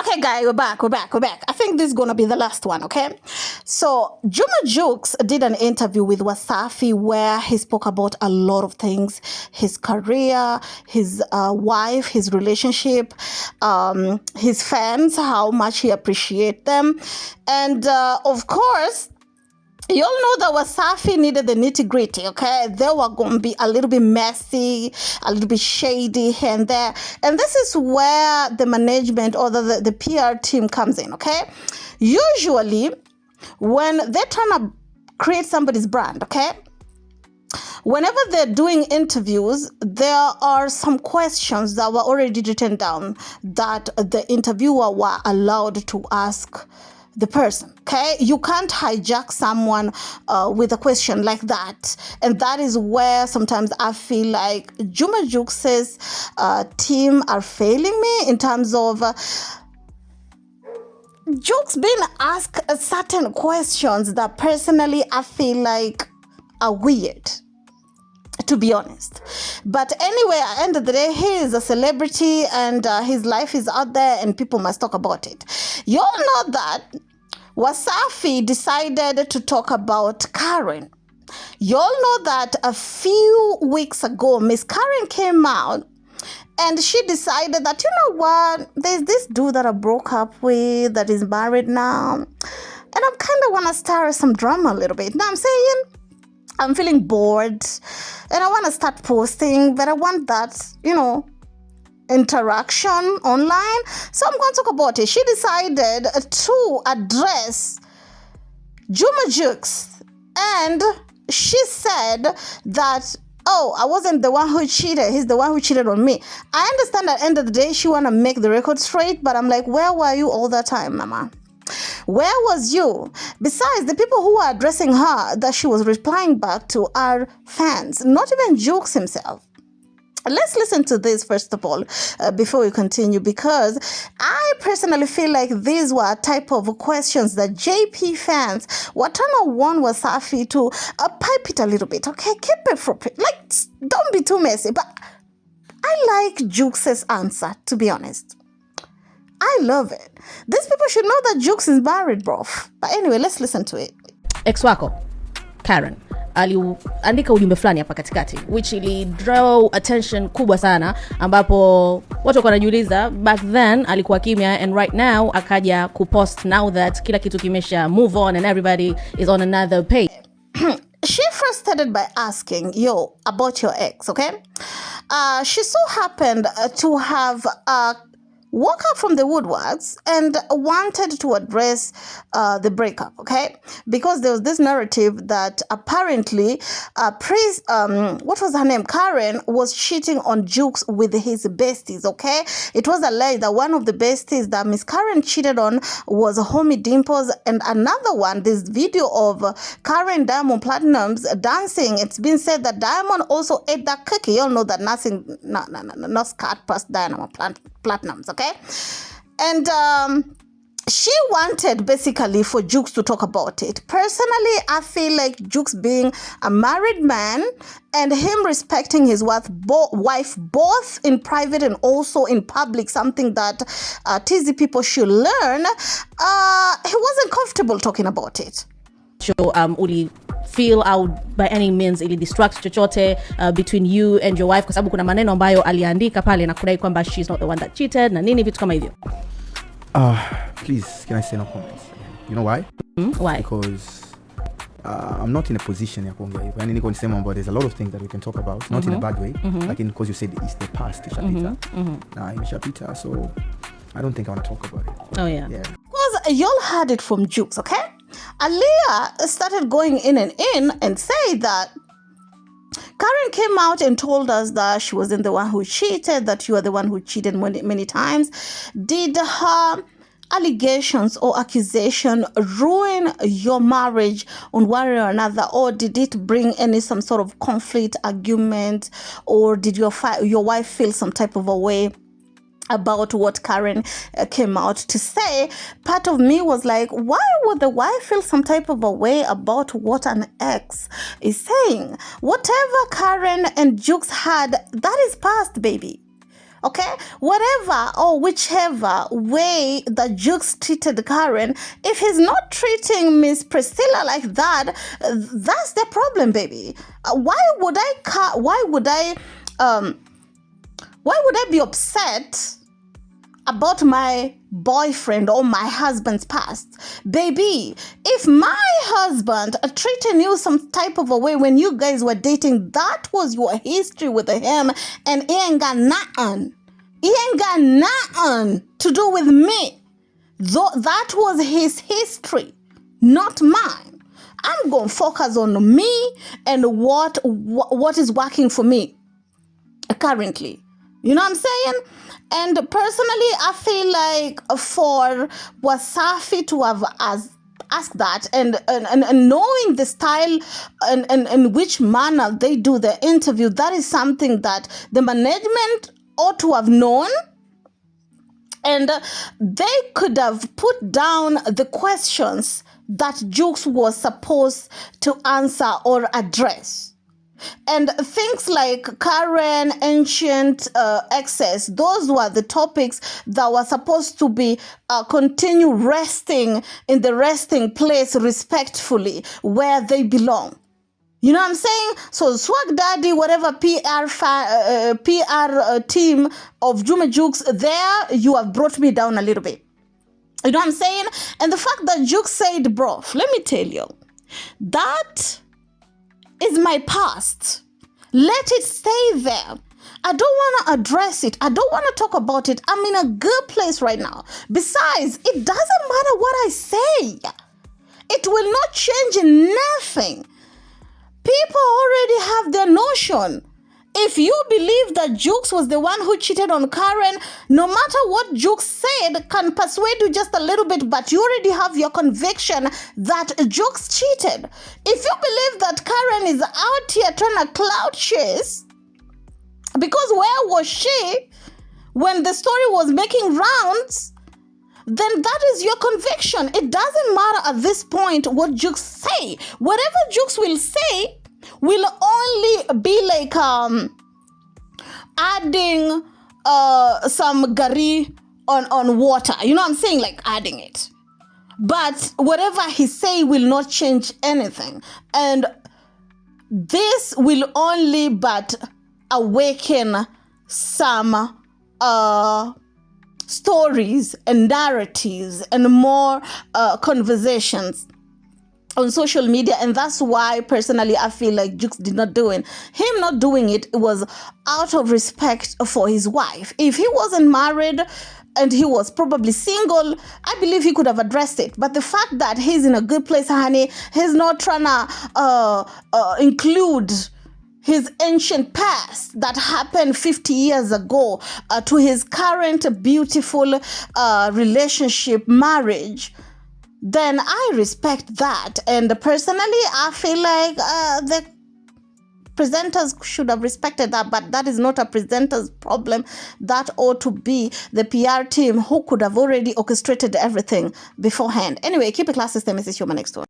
Okay, guys, we're back. I think this is going to be the last one, okay? So, Juma Juks did an interview with Wasafi where he spoke about a lot of things, his career, his wife, his relationship, his fans, how much he appreciates them. And, of course, you all know that Wasafi needed the nitty-gritty, okay? They were going to be a little bit messy, a little bit shady here and there. And this is where the management or the PR team comes in, okay? Usually, when they're trying to create somebody's brand, okay? Whenever they're doing interviews, there are some questions that were already written down that the interviewer were allowed to ask the person, okay? You can't hijack someone with a question like that. And that is where sometimes I feel like Juma Juks' team are failing me in terms of Juks being asked certain questions that personally I feel like are weird, to be honest. But anyway, at the end of the day, he is a celebrity and his life is out there and people must talk about it. You all know that Wasafi decided to talk about Karen. You all know that a few weeks ago, Miss Karen came out and she decided that, you know what, there's this dude that I broke up with that is married now. And I kind of want to start some drama a little bit. Now I'm saying I'm feeling bored and I want to start posting, but I want that, you know, interaction online. So I'm going to talk about it. She decided to address Juma Juks and she said that, oh, I wasn't the one who cheated. He's the one who cheated on me. I understand at the end of the day, she want to make the record straight, but I'm like, where were you all the time, mama? Where was you? Besides, the people who are addressing her that she was replying back to are fans, not even Jukes himself. Let's listen to this first of all before we continue, because I personally feel like these were a type of questions that JP fans were trying to warn Wasafi to pipe it a little bit, okay? Keep it from, like, don't be too messy. But I like Jukes' answer, to be honest. I love it. These people should know that Jukes is married, bro. But anyway, let's listen to it. Ex wako Karen aliandika ujumbe fulani hapa katikati which ili draw attention kubwa sana, ambapo watu walikuwa wanajiuliza back then alikuwa kimya and right now akaja kupost now that kila kitu kimesha move on and everybody is on another page. She first started by asking, yo, about your ex, okay? She so happened to have woke up from the woodworks and wanted to address the breakup, okay? Because there was this narrative that apparently, what was her name? Karen was cheating on Jukes with his besties, okay? It was alleged that one of the besties that Miss Karen cheated on was Homie Dimples, and another one, this video of Karen Diamond Platinums dancing. It's been said that Diamond also ate that cookie. You all know that nothing, not scat past Diamond Platinums, okay? And she wanted basically for Jukes to talk about it. Personally, I feel like Jukes being a married man and him respecting his wife both in private and also in public, something that TZ people should learn, he wasn't comfortable talking about it. So, uli feel out by any means ili distract chochote between you and your wife, kwa sababu kuna maneno ambayo aliandika pale na kudai kwamba she's not the one that cheated na nini vitu kama hivyo. Please, can I say no comments? You know why? Why? Because I'm not in a position ya kuongea hivyo. Yani niko nisema about there's a lot of things that we can talk about, not in a bad way, like because you said it's the past, ishapita. Na imeshapita, so I don't think I want to talk about it. Oh yeah. Because y'all heard it from Jukes, okay? Aliyah started going in and say that Karen came out and told us that she wasn't the one who cheated, that you are the one who cheated many times. Did her allegations or accusation ruin your marriage on one way or another, or did it bring some sort of conflict, argument, or did your wife feel some type of a way about what Karen came out to say? Part of me was like, why would the wife feel some type of a way about what an ex is saying? Whatever Karen and Jukes had, that is past, baby. Okay, whatever or whichever way that Jukes treated Karen, if he's not treating Miss Priscilla like that, that's the problem, baby. Why would I be upset about my boyfriend or my husband's past? Baby, if my husband treating you some type of a way when you guys were dating, that was your history with him, and he ain't got nothing to do with me. Though that was his history, not mine. I'm going to focus on me and what is working for me currently. You know what I'm saying? And personally, I feel like for Wasafi to have asked that and knowing the style and which manner they do the interview, that is something that the management ought to have known. And they could have put down the questions that Jukes was supposed to answer or address. And things like Karen, ancient excess, those were the topics that were supposed to be continue resting in the resting place respectfully where they belong. You know what I'm saying? So Swag Daddy, whatever PR team of Juma Juks, there you have brought me down a little bit. You know what I'm saying? And the fact that Jukes said, bro, let me tell you, that is my past. Let it stay there. I don't want to address it. I don't want to talk about it. I'm in a good place right now. Besides, it doesn't matter what I say. It will not change nothing. People already have their notion. If you believe that Jukes was the one who cheated on Karen, no matter what Jukes said can persuade you just a little bit, but you already have your conviction that Jukes cheated. If you believe that Karen is out here trying to clout chase, because where was she when the story was making rounds, then that is your conviction. It doesn't matter at this point what Jukes say. Whatever Jukes will say will only be like adding some gari on water. You know what I'm saying? Like adding it. But whatever he say will not change anything. And this will only but awaken some stories and narratives and more conversations on social media. And that's why personally I feel like Jukes did not do it. Him not doing it was out of respect for his wife. If he wasn't married and he was probably single, I believe he could have addressed it. But the fact that he's in a good place, honey, he's not trying to include his ancient past that happened 50 years ago to his current beautiful relationship, marriage, then I respect that. And personally, I feel like the presenters should have respected that, but that is not a presenter's problem. That ought to be the PR team who could have already orchestrated everything beforehand. Anyway, keep it classy. Stay message. Juma next one.